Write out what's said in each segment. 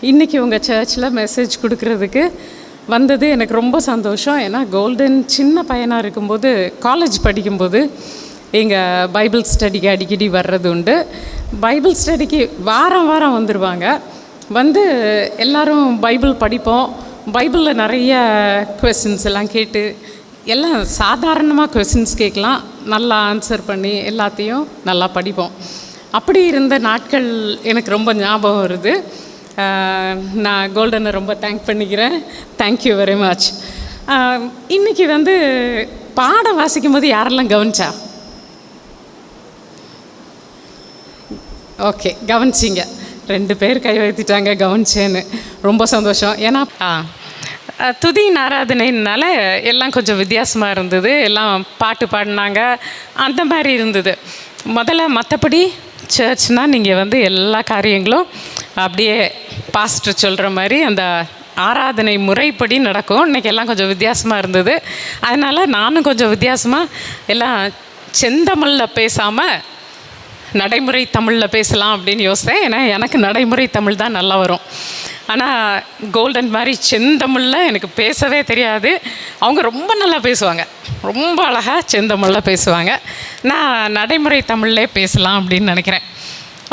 இன்றைக்கி உங்கள் சர்ச்சில் மெசேஜ் கொடுக்கறதுக்கு வந்தது எனக்கு ரொம்ப சந்தோஷம். ஏன்னா கோல்டன் சின்ன பையனாக இருக்கும்போது, காலேஜ் படிக்கும்போது எங்கள் பைபிள் ஸ்டடிக்கு அடிக்கடி வர்றது உண்டு. பைபிள் ஸ்டடிக்கு வாரம் வாரம் வந்துடுவாங்க. வந்து எல்லோரும் பைபிள் படிப்போம். பைபிளில் நிறைய கொஸ்டின்ஸ் எல்லாம் கேட்டு, எல்லாம் சாதாரணமாக கொஸ்டின்ஸ் கேட்கலாம், நல்லா ஆன்சர் பண்ணி எல்லாத்தையும் நல்லா படிப்போம். அப்படி இருந்த நாட்கள் எனக்கு ரொம்ப ஞாபகம் வருது. நான் கோல்டனை ரொம்ப தேங்க் பண்ணிக்கிறேன். Thank you very much. இன்றைக்கி வந்து பாடம் வாசிக்கும் போது யாரெல்லாம் கவனிச்சா? ஓகே, கவனிச்சிங்க. 2 பேர் கை வைத்திட்டாங்க கவனிச்சேன்னு. ரொம்ப சந்தோஷம். ஏன்னா துதியின் ஆராதனைனால எல்லாம் கொஞ்சம் வித்தியாசமாக இருந்தது. எல்லாம் பாட்டு பாடினாங்க, அந்த மாதிரி இருந்தது. முதல்ல மற்றபடி சர்ச்னால் நீங்கள் வந்து எல்லா காரியங்களும் அப்படியே பாஸ்டர் சொல்கிற மாதிரி அந்த ஆராதனை முறைப்படி நடக்கும். இன்றைக்கி எல்லாம் கொஞ்சம் வித்தியாசமாக இருந்தது. அதனால் நானும் கொஞ்சம் வித்தியாசமாக எல்லாம் செந்தமிழில் பேசாமல் நடைமுறை தமிழில் பேசலாம் அப்படின்னு யோசித்தேன். ஏன்னா எனக்கு நடைமுறை தமிழ் தான் நல்லா வரும். ஆனால் கோல்டன் மாதிரி செந்தமிழில் எனக்கு பேசவே தெரியாது. அவங்க ரொம்ப நல்லா பேசுவாங்க, ரொம்ப அழகாக செந்தமிழில் பேசுவாங்க. நான் நடைமுறை தமிழ்லே பேசலாம் அப்படின்னு நினைக்கிறேன்.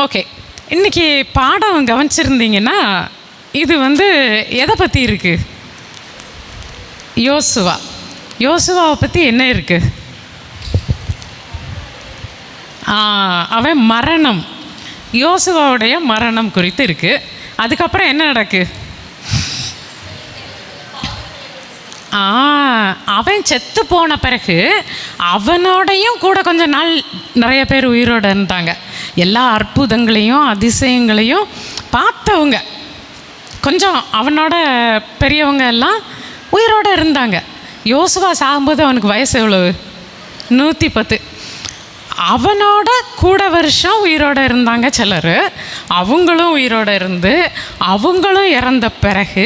ஓகே, இன்றைக்கி பாடம் கவனிச்சிருந்தீங்கன்னா இது வந்து எதை பற்றி இருக்குது? யோசுவாவை பற்றி என்ன இருக்குது? அவன் மரணம், யோசுவாவுடைய மரணம் குறித்து இருக்குது. அதுக்கப்புறம் என்ன நடக்கு? அவன் செத்து போன பிறகு அவனோடையும் கூட கொஞ்ச நாள் நிறைய பேர் உயிரோடு இருந்தாங்க. எல்லா அற்புதங்களையும் அதிசயங்களையும் பார்த்தவங்க, கொஞ்சம் அவனோட பெரியவங்க எல்லாம் உயிரோடு இருந்தாங்க. யோசுவா சாகும்போது அவனுக்கு வயசு எவ்வளவு? 110. அவனோட கூட வருஷம் உயிரோடு இருந்தாங்க சிலர். அவங்களும் உயிரோடு இருந்து அவங்களும் இறந்த பிறகு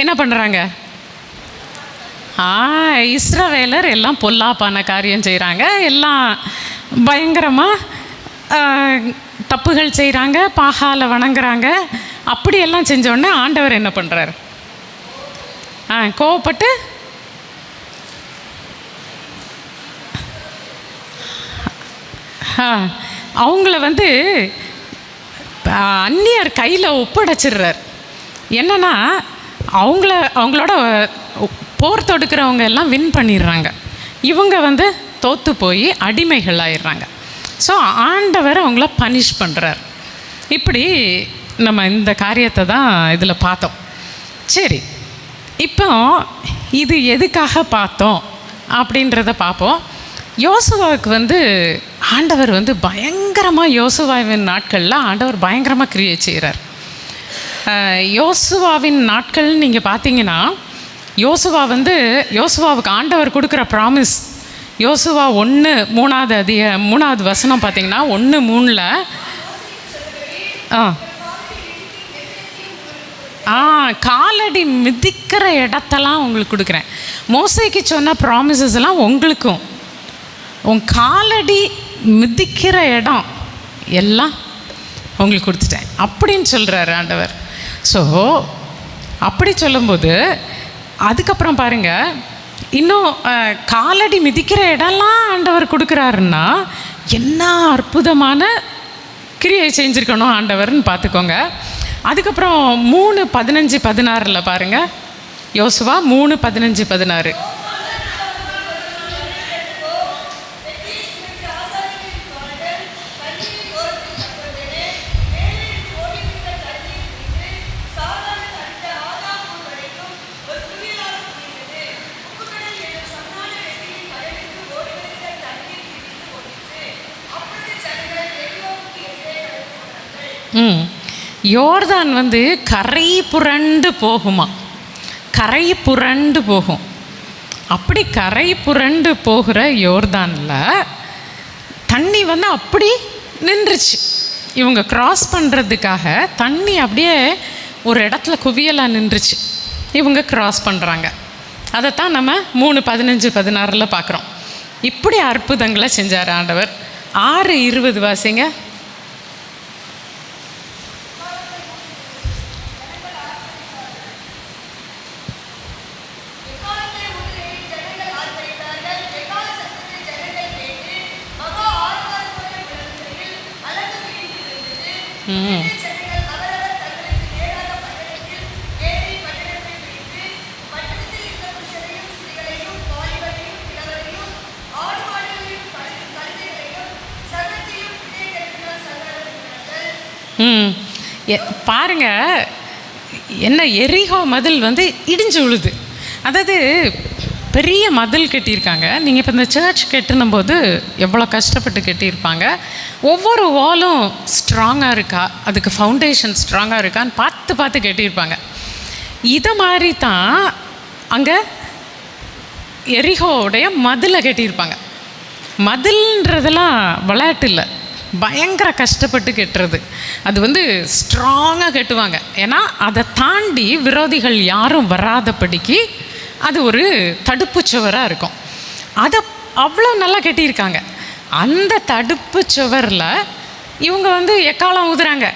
என்ன பண்ணுறாங்க? இஸ்ரவேலர் எல்லாம் பொல்லாப்பான காரியம் செய்கிறாங்க, எல்லாம் பயங்கரமாக தப்புகள் செய்கிறாங்க, பாகாலை வணங்குறாங்க. அப்படியெல்லாம் செஞ்சோடனே ஆண்டவர் என்ன பண்ணுறாரு? கோவப்பட்டு அவங்கள வந்து அந்நியர் கையில் ஒப்படைச்சிடுறார். என்னென்னா அவங்களோட போர் தொடுக்கிறவங்க எல்லாம் வின் பண்ணிடுறாங்க. இவங்க வந்து தோற்று போய் அடிமைகள் ஆயிடுறாங்க. ஸோ ஆண்டவர் அவங்கள பனிஷ் பண்ணுறார். இப்படி நம்ம இந்த காரியத்தை தான் இதில் பார்த்தோம். சரி, இப்போ இது எதுக்காக பார்த்தோம் அப்படின்றத பார்ப்போம். யோசுவாவுக்கு வந்து ஆண்டவர் வந்து பயங்கரமாக, யோசுவாவின் நாட்களில் ஆண்டவர் பயங்கரமாக கிரியேட் செய்கிறார். யோசுவாவின் நாட்கள் நீங்கள் பார்த்தீங்கன்னா, யோசுவாவுக்கு ஆண்டவர் கொடுக்குற ப்ராமிஸ், யோசுவா 1:3 வசனம் பார்த்தீங்கன்னா, 1:3 காலடி மிதிக்கிற இடத்தெல்லாம் உங்களுக்கு கொடுக்குறேன். மோசேக்கு சொன்ன ப்ராமிசஸ் எல்லாம் உங்களுக்கும், உன் காலடி மிதிக்கிற இடம் எல்லாம் உங்களுக்கு கொடுத்துட்டேன் அப்படின்னு சொல்கிறார் ஆண்டவர். ஸோ அப்படி சொல்லும்போது அதுக்கப்புறம் பாருங்கள், இன்னும் காலடி மிதிக்கிற இடம்லாம் ஆண்டவர் கொடுக்குறாருன்னா என்ன அற்புதமான கிரியை செஞ்சுருக்கணும் ஆண்டவர்னு பார்த்துக்கோங்க. அதுக்கப்புறம் 3:15-16 பாருங்கள். யோசுவா 3:15-16. யோர்தான் வந்து கரை புரண்டு போகுமா, கரை புரண்டு போகும். அப்படி கரை புரண்டு போகிற யோர்தானில் தண்ணி வந்து அப்படி நின்றுச்சு. இவங்க கிராஸ் பண்ணுறதுக்காக தண்ணி அப்படியே ஒரு இடத்துல குவியலாக நின்றுச்சு. இவங்க கிராஸ் பண்ணுறாங்க. அதைத்தான் நம்ம 3:15-16 பார்க்குறோம். இப்படி அற்புதங்களை செஞ்சார் ஆண்டவர். 6:20 வாசிங்க. ம். ம். பாருங்க, என்ன எரிகோ மதில் வந்து இடிஞ்சு விழுது. அதாவது பெரிய மதில் கட்டியிருக்காங்க. நீங்கள் இப்போ இந்த சர்ச் கட்டினும் போது எவ்வளோ கஷ்டப்பட்டு கட்டியிருப்பாங்க. ஒவ்வொரு வாலும் ஸ்ட்ராங்காக இருக்கா, அதுக்கு ஃபவுண்டேஷன் ஸ்ட்ராங்காக இருக்கான்னு பார்த்து பார்த்து கட்டியிருப்பாங்க. இதை மாதிரி தான் அங்கே எரிகோவுடைய மதிலை கட்டியிருப்பாங்க. மதில்ன்றதெல்லாம் விளையாட்டு இல்லை, பயங்கர கஷ்டப்பட்டு கட்டுறது. அது வந்து ஸ்ட்ராங்காக கட்டுவாங்க. ஏன்னா அதை தாண்டி விரோதிகள் யாரும் வராதபடிக்கு அது ஒரு தடுப்பு சுவராக இருக்கும். அதை அவ்வளோ நல்லா கட்டியிருக்காங்க. அந்த தடுப்பு சுவரில் இவங்க வந்து எக்காலம் ஊதுறாங்க,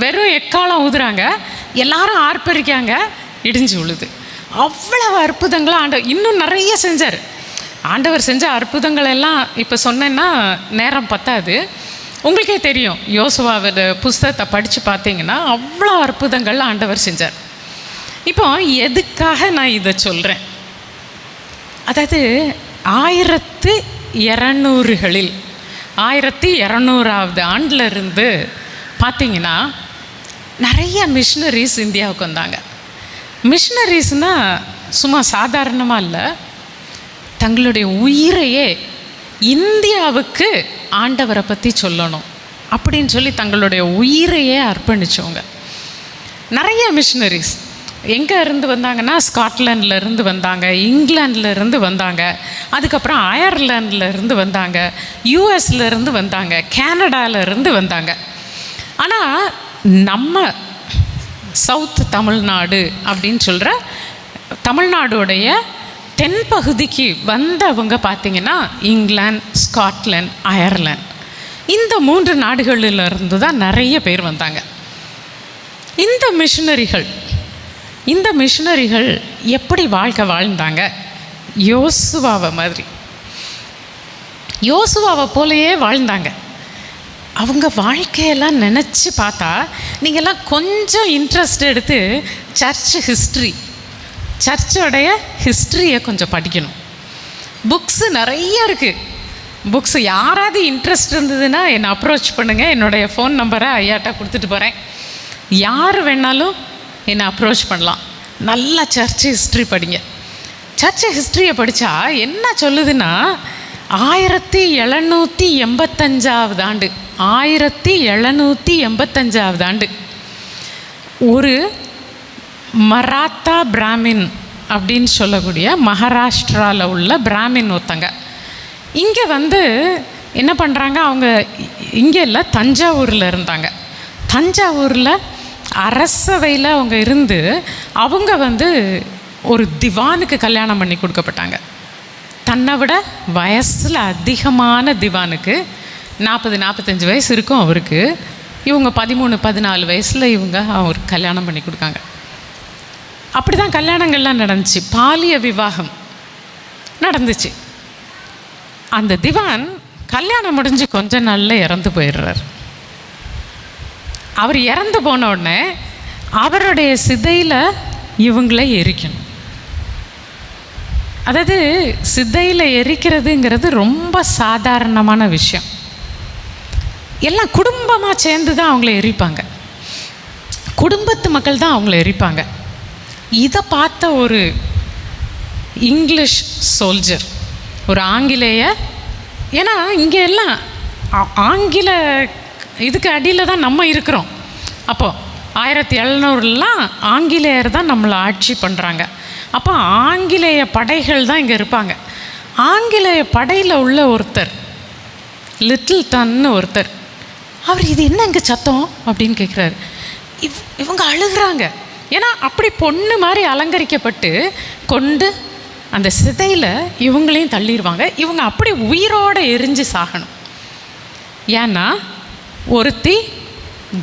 வெறும் எக்காலம் ஊதுறாங்க, எல்லாரும் ஆர்ப்பரிக்காங்க, இடிஞ்சு விழுது. அவ்வளவு அற்புதங்களாக ஆண்டவர் இன்னும் நிறைய செஞ்சார். ஆண்டவர் செஞ்ச அற்புதங்கள் எல்லாம் இப்போ சொன்னேன்னா நேரம் பத்தாது. உங்களுக்கே தெரியும், யோசுவாவோட புஸ்தகத்தை படித்து பார்த்தீங்கன்னா அவ்வளோ அற்புதங்கள் ஆண்டவர் செஞ்சார். இப்போ எதுக்காக நான் இதை சொல்கிறேன், அதாவது 1200களில் 1200வது ஆண்டில் இருந்து பார்த்தீங்கன்னா நிறைய மிஷினரிஸ் இந்தியாவுக்கு வந்தாங்க. மிஷினரிஸ்னால் சும்மா சாதாரணமாக இல்லை, தங்களுடைய உயிரையே இந்தியாவுக்கு ஆண்டவரை பற்றி சொல்லணும் அப்படின்னு சொல்லி தங்களுடைய உயிரையே அர்ப்பணித்தவங்க நிறைய மிஷினரிஸ். எங்கே இருந்து வந்தாங்கன்னா ஸ்காட்லாண்டில் இருந்து வந்தாங்க, இங்கிலாண்டில் இருந்து வந்தாங்க, அதுக்கப்புறம் அயர்லாண்டில் இருந்து வந்தாங்க, யூஎஸில் இருந்து வந்தாங்க, கேனடாவில் இருந்து வந்தாங்க. ஆனால் நம்ம சவுத் தமிழ்நாடு அப்படின்னு சொல்கிற தமிழ்நாடுடைய தென்பகுதிக்கு வந்தவங்க பார்த்திங்கன்னா இங்கிலாந்து, ஸ்காட்லாந்து, அயர்லாந்து, இந்த 3 நாடுகளிலிருந்து தான் நிறைய பேர் வந்தாங்க. இந்த மிஷினரிகள் எப்படி வாழ்க்கை வாழ்ந்தாங்க, யோசுவாவை மாதிரி, யோசுவாவை போலையே வாழ்ந்தாங்க. அவங்க வாழ்க்கையெல்லாம் நினச்சி பார்த்தா நீங்கள்லாம் கொஞ்சம் இன்ட்ரெஸ்ட் எடுத்து சர்ச்சோடைய ஹிஸ்ட்ரியை கொஞ்சம் படிக்கணும். புக்ஸு நிறைய இருக்குது. புக்ஸு யாராவது இன்ட்ரெஸ்ட் இருந்ததுன்னா என்னை அப்ரோச் பண்ணுங்கள். என்னுடைய ஃபோன் நம்பரை ஐயாட்ட கொடுத்துட்டு போகிறேன். யார் வேணாலும் என்னை அப்ரோச் பண்ணலாம். நல்லா சர்ச்சு ஹிஸ்ட்ரி படிங்க. சர்ச்சு ஹிஸ்ட்ரியை படித்தா என்ன சொல்லுதுன்னா 1785வது ஆண்டு 1785வது ஆண்டு ஒரு மராத்தா பிராமின் அப்படின்னு சொல்லக்கூடிய மகாராஷ்டிராவில் உள்ள பிராமின் ஒருத்தங்க இங்கே வந்து என்ன பண்ணுறாங்க, அவங்க இங்கே இல்லை தஞ்சாவூரில் இருந்தாங்க. தஞ்சாவூரில் அரசவையில் அவங்க இருந்து அவங்க வந்து ஒரு திவானுக்கு கல்யாணம் பண்ணி கொடுக்கப்பட்டாங்க. தன்னை விட வயசில் அதிகமான திவானுக்கு 40-45 வயசு இருக்கும் அவருக்கு. இவங்க 13-14 வயசில் அவருக்கு கல்யாணம் பண்ணி கொடுக்காங்க. அப்படி தான் கல்யாணங்கள்லாம் நடந்துச்சு. பாலிய விவாகம் நடந்துச்சு. அந்த திவான் கல்யாணம் முடிஞ்சு கொஞ்ச நாளில் இறந்து போயிடுறார். அவர் இறந்து போன உடனே அவருடைய சிதையில் இவங்களே எரிக்கணும். அதாவது சிதையில் எரிக்கிறதுங்கிறது ரொம்ப சாதாரணமான விஷயம். எல்லாம் குடும்பமாக சேர்ந்து தான் அவங்கள எரிப்பாங்க, குடும்பத்து மக்கள் தான் அவங்கள எரிப்பாங்க. இதை பார்த்த ஒரு இங்கிலீஷ் சோல்ஜர், ஒரு ஆங்கிலேய, ஏன்னா இங்கே எல்லாம் ஆங்கில இதுக்கு அடியில் தான் நம்ம இருக்கிறோம். அப்போது 1700லாம் ஆங்கிலேயர் தான் நம்மளை ஆட்சி பண்ணுறாங்க. அப்போ ஆங்கிலேய படைகள் தான் இங்கே இருப்பாங்க. ஆங்கிலேய படையில் உள்ள ஒருத்தர், லிட்டில் டன்னு ஒருத்தர், அவர் இது என்ன இங்கே சத்தம் அப்படின்னு கேட்குறாரு. இவங்க அழுகிறாங்க. ஏன்னா அப்படி பொண்ணு மாதிரி அலங்கரிக்கப்பட்டு கொண்டு அந்த சிதையில் இவங்களையும் தள்ளிடுவாங்க. இவங்க அப்படி உயிரோடு எரிஞ்சு சாகணும். ஏன்னா ஒருத்தி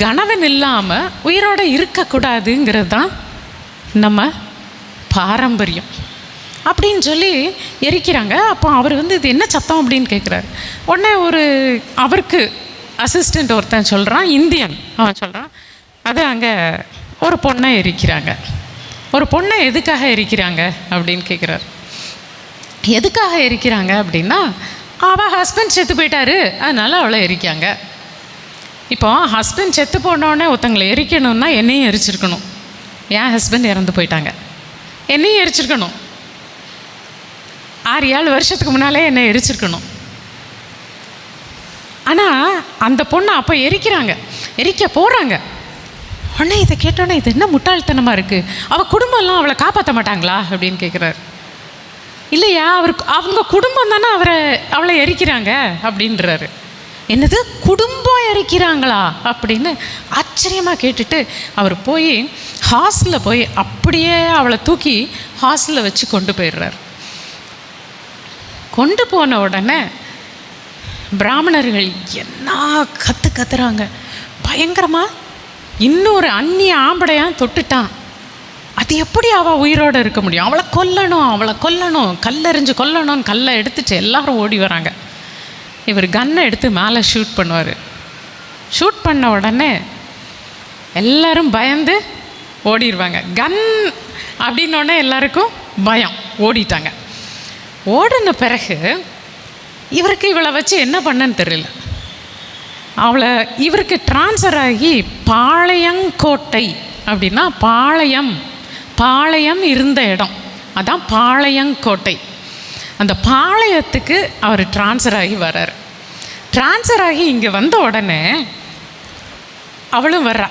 கணவன் இல்லாமல் உயிரோடு இருக்கக்கூடாதுங்கிறது தான் நம்ம பாரம்பரியம் அப்படின்னு சொல்லி எரிக்கிறாங்க. அப்போ அவர் வந்து இது என்ன சத்தம் அப்படின்னு கேட்குறாரு. உடனே அவருக்கு அசிஸ்டண்ட் ஒருத்தன் சொல்கிறான், இந்தியன், அவன் சொல்கிறான், அது அங்கே ஒரு பொண்ணை எரிக்கிறாங்க. ஒரு பொண்ணை எதுக்காக எரிக்கிறாங்க அப்படின்னு கேட்குறாரு. எதுக்காக எரிக்கிறாங்க அப்படின்னா, அவள் ஹஸ்பண்ட் செத்து போயிட்டாரு, அதனால் அவளை எரிக்காங்க. இப்போ ஹஸ்பண்ட் செத்து போனோடனே ஒருத்தங்களை எரிக்கணும்னா என்னையும் எரிச்சிருக்கணும். என் ஹஸ்பண்ட் இறந்து போயிட்டாங்க, என்னையும் எரிச்சிருக்கணும். 6-7 வருஷத்துக்கு முன்னாலே என்னை எரிச்சிருக்கணும். ஆனால் அந்த பொண்ணை அப்போ எரிக்க போகிறாங்க. உடனே இதை கேட்டோன்னே, இது என்ன முட்டாள்தனமாக இருக்குது, அவள் குடும்பம்லாம் அவளை காப்பாற்ற மாட்டாங்களா அப்படின்னு கேட்குறாரு. இல்லையா, அவங்க குடும்பம் தானே அவளை எரிக்கிறாங்க அப்படின்றாரு. என்னது, குடும்பம் எரிக்கிறாங்களா அப்படின்னு ஆச்சரியமாக கேட்டுட்டு அவர் போய் ஹாஸ்டலில் போய் அப்படியே அவளை தூக்கி ஹாஸ்டலில் வச்சு கொண்டு போயிடுறார். கொண்டு போன உடனே பிராமணர்கள் என்ன கத்துறாங்க பயங்கரமாக. இன்னொரு அந்நிய ஆம்படையான் தொட்டுட்டான், அது எப்படி அவள் உயிரோடு இருக்க முடியும், அவளை கொல்லணும், கல்லெறிஞ்சு கொல்லணும்னு கல்லை எடுத்துட்டு எல்லாரும் ஓடி வராங்க. இவர் கன்னை எடுத்து மேலே ஷூட் பண்ணுவார். ஷூட் பண்ண உடனே எல்லோரும் பயந்து ஓடிடுவாங்க. கன் அப்படின்னோடனே எல்லாருக்கும் பயம், ஓடிட்டாங்க. ஓடின பிறகு இவருக்கு இவளை வச்சு என்ன பண்ணன்னு தெரியல. இவருக்கு ட்ரான்ஸ்ஃபர் ஆகி பாளையங்கோட்டை அப்படின்னா பாளையம் இருந்த இடம், அதான் பாளையங்கோட்டை. அந்த பாளையத்துக்கு அவர் ட்ரான்ஸ்ஃபர் ஆகி வர்றார். ட்ரான்ஸ்ஃபர் ஆகி இங்கே வந்த உடனே அவளும் வர்றா.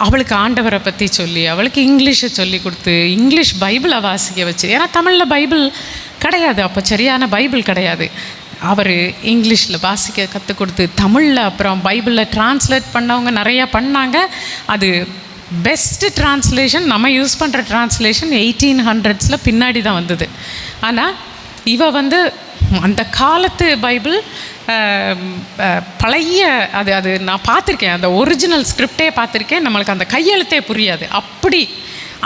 அவளுக்கு ஆண்டவரை பற்றி சொல்லி, அவளுக்கு இங்கிலீஷை சொல்லி கொடுத்து, இங்கிலீஷ் பைபிளை வாசிக்க வச்சு, ஏன்னா தமிழில் பைபிள் கிடையாது, அப்போ சரியான பைபிள் கிடையாது. அவர் இங்கிலீஷில் வாசிக்க கற்றுக் கொடுத்து, தமிழில் அப்புறம் பைபிளில் ட்ரான்ஸ்லேட் பண்ணவங்க நிறையா பண்ணாங்க. அது பெஸ்ட்டு ட்ரான்ஸ்லேஷன், நம்ம யூஸ் பண்ணுற ட்ரான்ஸ்லேஷன் 1800s பின்னாடி தான் வந்தது. ஆனால் இவ அந்த காலத்து பைபிள் பழைய அது நான் பார்த்துருக்கேன், அந்த ஒரிஜினல் ஸ்கிரிப்டே பார்த்துருக்கேன். நம்மளுக்கு அந்த கையெழுத்தே புரியாது. அப்படி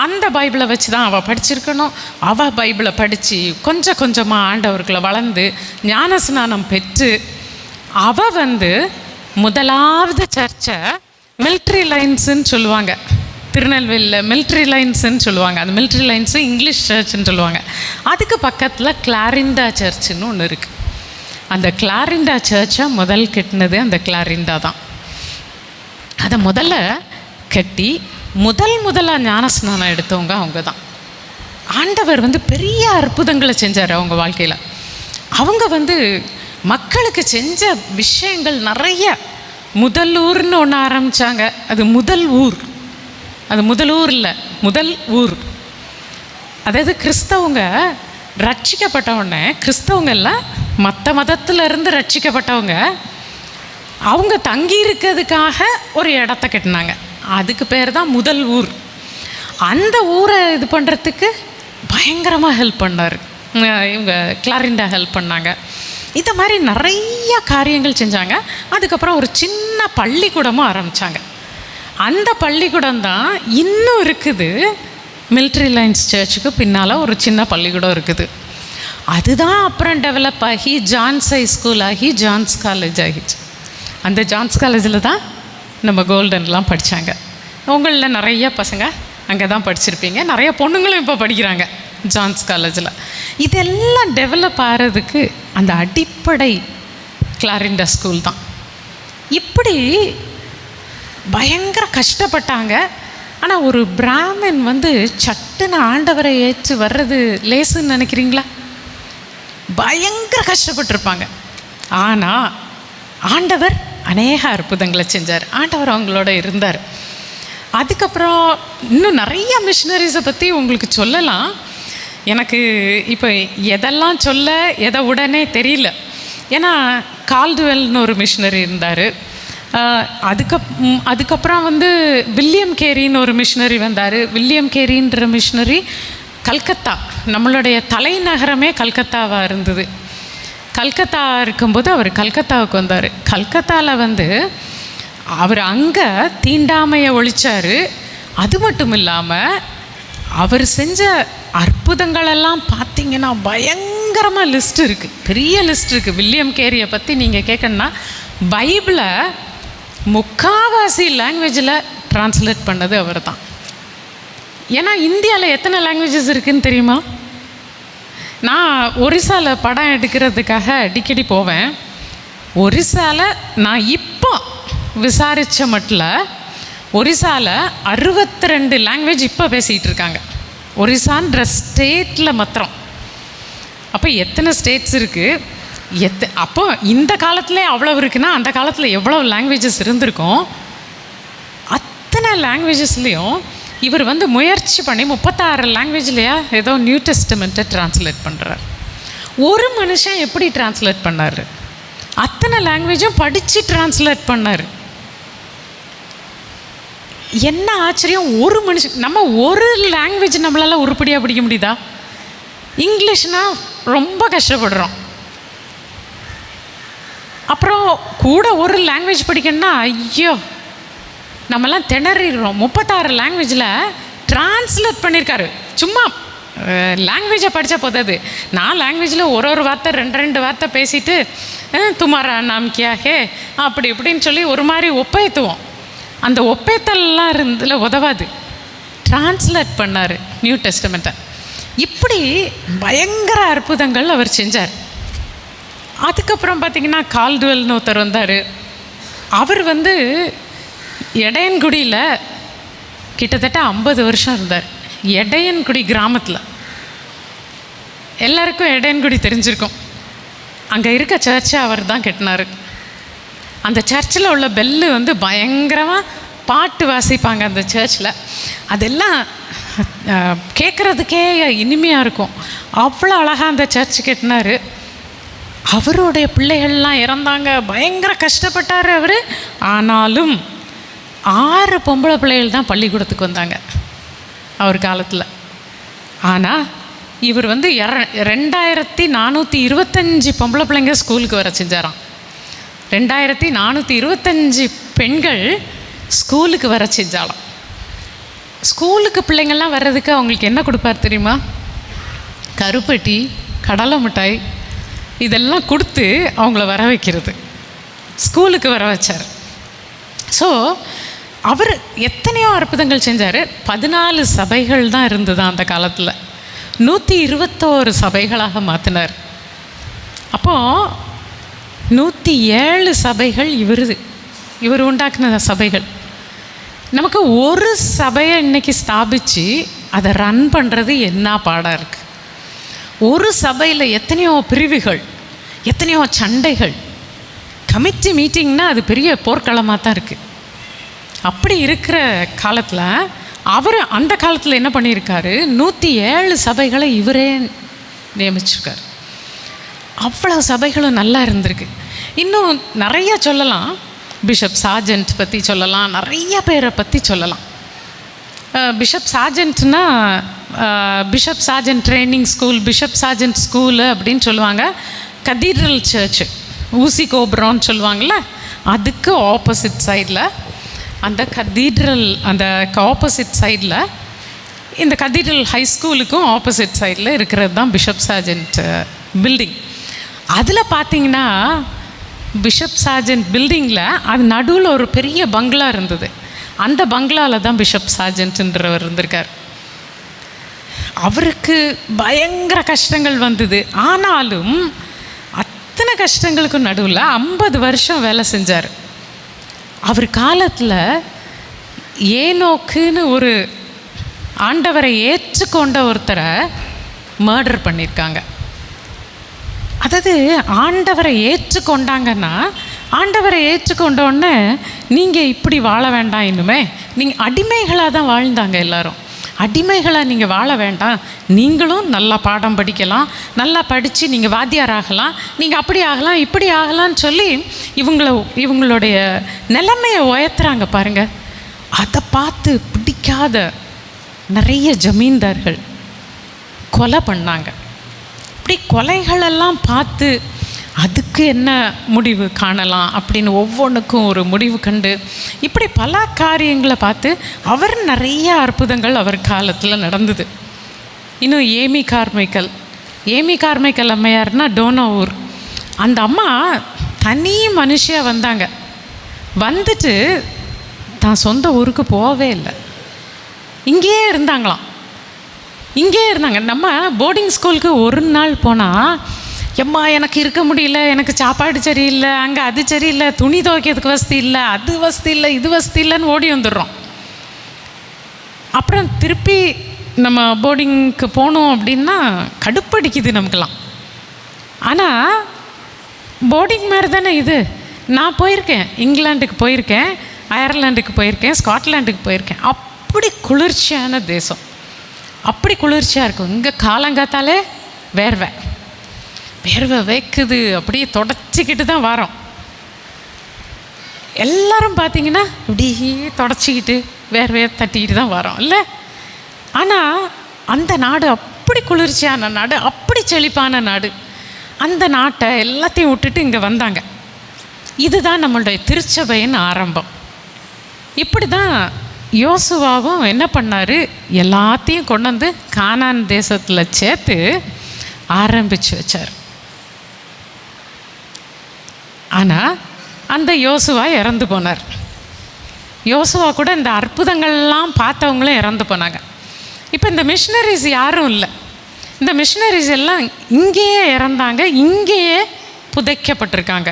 அந்த பைபிளை வச்சு தான் அவள் படிச்சிருக்கணும். அவள் பைபிளை படித்து கொஞ்சம் கொஞ்சமாக ஆண்டவர்களை வளர்ந்து ஞானஸ்நானம் பெற்று அவள் முதலாவது சர்ச்சை மிலிட்ரி லைன்ஸுன்னு சொல்லுவாங்க, திருநெல்வேலியில் மிலிட்ரி லைன்ஸுன்னு சொல்லுவாங்க. அந்த மிலிட்ரி லைன்ஸு இங்கிலீஷ் சர்ச்சுன்னு சொல்லுவாங்க. அதுக்கு பக்கத்தில் கிளாரிண்டா சர்ச்சுன்னு ஒன்று இருக்குது. அந்த கிளாரிண்டா சர்ச்சை கட்டினது அந்த கிளாரிண்டா தான். அதை முதல்ல கட்டி முதலாக ஞானஸ்நானம் எடுத்தவங்க அவங்க தான். ஆண்டவர் பெரிய அற்புதங்களை செஞ்சார் அவங்க வாழ்க்கையில். அவங்க மக்களுக்கு செஞ்ச விஷயங்கள் நிறைய. முதலூர்னு ஒன்று ஆரம்பித்தாங்க. அது முதல் ஊர் இல்லை, முதல் ஊர். அதாவது கிறிஸ்தவங்க ரட்சிக்கப்பட்டவுடனே, கிறிஸ்தவங்க எல்லாம் மற்ற மதத்திலிருந்து ரட்சிக்கப்பட்டவங்க அவங்க தங்கி இருக்கிறதுக்காக ஒரு இடத்த கட்டினாங்க. அதுக்கு பேர் தான் முதல் ஊர். அந்த ஊரை இது பண்ணுறதுக்கு பயங்கரமாக ஹெல்ப் பண்ணார் இவங்க, கிளாரிண்டா ஹெல்ப் பண்ணாங்க. இந்த மாதிரி நிறைய காரியங்கள் செஞ்சாங்க. அதுக்கப்புறம் ஒரு சின்ன பள்ளிக்கூடமும் ஆரம்பித்தாங்க. அந்த பள்ளிக்கூடம் தான் இன்னும் இருக்குது. மிலிட்ரி லைன்ஸ் சர்ச்சுக்கு பின்னால் ஒரு சின்ன பள்ளிக்கூடம் இருக்குது. அதுதான் அப்புறம் டெவலப் ஆகி ஜான்ஸ் ஹை ஸ்கூல் ஆகி ஜான்ஸ் காலேஜ் ஆகிடுச்சு. அந்த ஜான்ஸ் காலேஜில் தான் நம்ம கோல்டன்லாம் படித்தாங்க. உங்களில் நிறைய பசங்க அங்கே தான் படிச்சிருப்பீங்க. நிறைய பொண்ணுங்களும் இப்போ படிக்கிறாங்க ஜான்ஸ் காலேஜில். இதெல்லாம் டெவலப் ஆகிறதுக்கு அந்த அடிப்படை கிளாரிண்டா ஸ்கூல் தான். இப்படி பயங்கர கஷ்டப்பட்டாங்க. ஆனால் ஒரு பிராமின் சட்டுன்னு ஆண்டவரை ஏற்று வர்றது லேசுன்னு நினைக்கிறீங்களா? பயங்கர கஷ்டப்பட்டிருப்பாங்க. ஆனால் ஆண்டவர் அநேக அற்புதங்களை செஞ்சார். ஆண்டவர் அவங்களோட இருந்தார். அதுக்கப்புறம் இன்னும் நிறைய மிஷினரிஸை பற்றி உங்களுக்கு சொல்லலாம். எனக்கு இப்போ எதெல்லாம் சொல்ல எதை உடனே தெரியல. ஏன்னா கால்டுவெல்னு ஒரு மிஷினரி இருந்தார். அதுக்கப்புறம் வில்லியம் கேரின்னு ஒரு மிஷினரி வந்தார். வில்லியம் கேரின்ற மிஷினரி கல்கத்தா, நம்மளுடைய தலைநகரமே கல்கத்தாவாக இருந்தது. கல்கத்தா இருக்கும்போது அவர் கல்கத்தாவுக்கு வந்தார். கல்கத்தாவில் அவர் அங்கே தீண்டாமையை ஒழித்தார். அது மட்டும் இல்லாமல் அவர் செஞ்ச அற்புதங்களெல்லாம் பார்த்திங்கன்னா பயங்கரமாக லிஸ்ட் இருக்குது, பெரிய லிஸ்ட் இருக்குது. வில்லியம் கேரியை பற்றி நீங்கள் கேட்கணுன்னா பைபிளை முக்காவாசி லாங்குவேஜில் ட்ரான்ஸ்லேட் பண்ணது அவர் தான். ஏன்னா இந்தியாவில் எத்தனை லாங்குவேஜஸ் இருக்குதுன்னு தெரியுமா? நான் ஒரிசாவில் படம் எடுக்கிறதுக்காக அடிக்கடி போவேன். ஒரிசாவில் நான் இப்போ விசாரித்த மட்டில் ஒரிசாவில் 62 லாங்குவேஜ் இப்போ பேசிகிட்டு இருக்காங்க. ஒரிசான்ற ஸ்டேட்டில் மாத்திரம். அப்போ எத்தனை ஸ்டேட்ஸ் இருக்குது? அப்போ இந்த காலத்துலேயே அவ்வளோ இருக்குன்னா அந்த காலத்தில் எவ்வளோ லாங்குவேஜஸ் இருந்திருக்கும். அத்தனை லாங்குவேஜஸ்லேயும் இவர் முயற்சி பண்ணி 36 லாங்குவேஜ்லையா ஏதோ நியூ டெஸ்டமெண்ட்டை ட்ரான்ஸ்லேட் பண்ணுறார். ஒரு மனுஷன் எப்படி ட்ரான்ஸ்லேட் பண்ணார்? அத்தனை லாங்குவேஜும் படித்து ட்ரான்ஸ்லேட் பண்ணார். என்ன ஆச்சரியம்! ஒரு மனுஷன், நம்ம ஒரு லாங்குவேஜ் நம்மளால் உருப்படியாக படிக்க முடியுதா? இங்கிலீஷ்னால் ரொம்ப கஷ்டப்படுறோம். அப்புறம் கூட ஒரு லாங்குவேஜ் படிக்கணும்னா ஐயோ நம்மலாம் திணறிடுறோம். 36 லாங்குவேஜில் ட்ரான்ஸ்லேட் பண்ணியிருக்காரு. சும்மா லாங்குவேஜை படித்தா போதாது, நான் லாங்குவேஜில் ஒரு வார்த்தை 2 வார்த்தை பேசிட்டு துமாரா நாம் கியா ஹே அப்படி இப்படின்னு சொல்லி ஒரு மாதிரி ஒப்பேத்துவோம். அந்த ஒப்பேத்தல்லாம் இருந்தில் உதவாது. ட்ரான்ஸ்லேட் பண்ணார் நியூ டெஸ்டமெண்ட்டை. இப்படி பயங்கர அற்புதங்கள் அவர் செஞ்சார். அதுக்கப்புறம் பார்த்திங்கன்னா கால்டுவெல்னு ஒருத்தர் வந்தார். அவர் எடையன்குடியில் கிட்டத்தட்ட 50 வருஷம் இருந்தார். எடையன்குடி கிராமத்தில். எல்லாருக்கும் எடையன்குடி தெரிஞ்சிருக்கும். அங்கே இருக்க சர்ச்சை அவர் தான் கட்டினார். அந்த சர்ச்சில் உள்ள பெல்லு பயங்கரமாக பாட்டு வாசிப்பாங்க அந்த சர்ச்சில். அதெல்லாம் கேட்குறதுக்கே இனிமையாக இருக்கும். அவ்வளோ அழகாக அந்த சர்ச் கட்டினார். அவருடைய பிள்ளைகள்லாம் இறந்தாங்க, பயங்கர கஷ்டப்பட்டார் அவர். ஆனாலும் 6 பொம்பளை பிள்ளைகள் தான் பள்ளிக்கூடத்துக்கு வந்தாங்க அவர் காலத்தில். ஆனால் இவர் 2425 பொம்பளை பிள்ளைங்க ஸ்கூலுக்கு வர செஞ்சாராம். 2425 பெண்கள் ஸ்கூலுக்கு வர செஞ்சாலாம். ஸ்கூலுக்கு பிள்ளைங்கள்லாம் வர்றதுக்கு அவங்களுக்கு என்ன கொடுப்பார் தெரியுமா? கருப்பட்டி, கடலை மிட்டாய் இதெல்லாம் கொடுத்து அவங்கள வர வைக்கிறது, ஸ்கூலுக்கு வர வச்சார். ஸோ அவர் எத்தனையோ அற்புதங்கள் செஞ்சார். 14 சபைகள் தான் இருந்தது அந்த காலத்தில். 121 சபைகளாக மாற்றினார். அப்போது 107 சபைகள் இவர் உண்டாக்குன சபைகள். நமக்கு ஒரு சபையை இன்றைக்கி ஸ்தாபித்து அதை ரன் பண்ணுறது என்ன பாடாக இருக்குது. ஒரு சபையில் எத்தனையோ பிரிவுகள், எத்தனையோ சண்டைகள். கமிட்டி மீட்டிங்னா அது பெரிய போர்க்களமாக தான் இருக்குது. அப்படி இருக்கிற காலத்தில் அவர் அந்த காலத்தில் என்ன பண்ணியிருக்காரு? 107 சபைகளை இவரே நியமிச்சிருக்கார். அவ்வளோ சபைகளும் நல்லா இருந்திருக்கு. இன்னும் நிறைய சொல்லலாம். பிஷப் சார்ஜென்ட் பற்றி சொல்லலாம், நிறைய பேரை பற்றி சொல்லலாம். பிஷப் சார்ஜென்ட்னா Bishop Sargent training school, Bishop Sargent school அப்படின்னு சொல்லுவாங்க. கதீட்ரல் சர்ச்சு, ஊசி கோபுரம்னு சொல்லுவாங்கள்ல, அதுக்கு ஆப்போசிட் சைடில் அந்த கதீட்ரல், அந்த ஆப்போசிட் சைடில் இந்த கதீட்ரல் ஹை ஸ்கூலுக்கும் ஆப்போசிட் சைடில் இருக்கிறது தான் பிஷப் சார்ஜென்ட் பில்டிங். அதில் பார்த்திங்கன்னா பிஷப் சார்ஜென்ட் பில்டிங்கில் அது நடுவில் ஒரு பெரிய பங்களா இருந்தது. அந்த பங்களாவில் தான் பிஷப் சார்ஜென்ட்ன்றவர் இருந்திருக்கார். அவருக்கு பயங்கர கஷ்டங்கள் வந்தது. ஆனாலும் அத்தனை கஷ்டங்களுக்கும் நடுவில் 50 வருஷம் வேலை செஞ்சார். அவர் காலத்தில் ஏனோக்குன்னு ஒரு ஆண்டவரை ஏற்றுக்கொண்ட ஒருத்தரை மர்டர் பண்ணியிருக்காங்க. அதாவது ஆண்டவரை ஏற்றுக்கொண்டாங்கன்னா, ஆண்டவரை ஏற்றுக்கொண்டோடனே நீங்கள் இப்படி வாழ வேண்டாம், இன்னுமே நீங்கள் அடிமைகளாக தான் வாழ்ந்தாங்க எல்லாரும். அடிமைகளாக நீங்கள் வாழ வேண்டாம், நீங்களும் நல்லா பாடம் படிக்கலாம், நல்லா படித்து நீங்கள் வாத்தியார் ஆகலாம், நீங்கள் அப்படி ஆகலாம் இப்படி ஆகலான்னு சொல்லி இவங்களுடைய நிலைமையை உயர்த்துறாங்க பாருங்கள். அதை பார்த்து பிடிக்காத நிறைய ஜமீன்தார்கள் கொலை பண்ணாங்க. இப்படி கொலைகளெல்லாம் பார்த்து அதுக்கு என்ன முடிவு காணலாம் அப்படின்னு ஒவ்வொன்றுக்கும் ஒரு முடிவு கண்டு இப்படி பல காரியங்களை பார்த்து அவர் நிறைய அற்புதங்கள் அவர் காலத்தில் நடந்தது. இன்னும் ஏமி கார்மைக்கல் அம்மையார்னா டோனோவூர். அந்த அம்மா தனி மனுஷியாக வந்தாங்க. வந்துட்டு தான் சொந்த ஊருக்கு போகவே இல்லை, இங்கேயே இருந்தாங்களாம். இங்கேயே இருந்தாங்க. நம்ம போர்டிங் ஸ்கூலுக்கு ஒரு நாள் போனால், எம்மா எனக்கு இருக்க முடியல, எனக்கு சாப்பாடு சரியில்லை, அங்கே அது சரியில்லை, துணி துவைக்கிறதுக்கு வசதி இல்லை, அது வசதி இல்லை, இது வசதி இல்லைன்னு ஓடி வந்துடுறோம். அப்புறம் திருப்பி நம்ம போர்டிங்க்கு போனோம் அப்படின்னா கடுப்படிக்குது நமக்கெல்லாம். ஆனால் போர்டிங் மாதிரி தானே இது. நான் போயிருக்கேன், இங்கிலாந்துக்கு போயிருக்கேன், அயர்லாண்டுக்கு போயிருக்கேன், ஸ்காட்லாண்டுக்கு போயிருக்கேன். அப்படி குளிர்ச்சியான தேசம், அப்படி குளிர்ச்சியாக இருக்கும். இங்கே காலங்காத்தாலே வேர்வை வைக்குது, அப்படியே தொடச்சிக்கிட்டு தான் வரோம். எல்லோரும் பார்த்திங்கன்னா இப்படி தொடச்சிக்கிட்டு வேர்வையை தட்டிக்கிட்டு தான் வரோம் இல்லை. ஆனால் அந்த நாடு அப்படி குளிர்ச்சியான நாடு, அப்படி செழிப்பான நாடு. அந்த நாட்டை எல்லாத்தையும் விட்டுட்டு இங்கே வந்தாங்க. இதுதான் நம்மளுடைய திருச்சபையின் ஆரம்பம். இப்படி தான் யோசுவாவும் என்ன பண்ணார், எல்லாத்தையும் கொண்டு வந்து கானான் தேசத்தில் சேர்த்து ஆரம்பித்து வச்சார். ஆனால் அந்த யோசுவா இறந்து போனார். யோசுவா கூட இந்த அற்புதங்கள்லாம் பார்த்தவங்களும் இறந்து போனாங்க. இப்போ இந்த மிஷினரிஸ் யாரும் இல்லை. இந்த மிஷினரிஸ் எல்லாம் இங்கேயே இறந்தாங்க, இங்கேயே புதைக்கப்பட்டிருக்காங்க.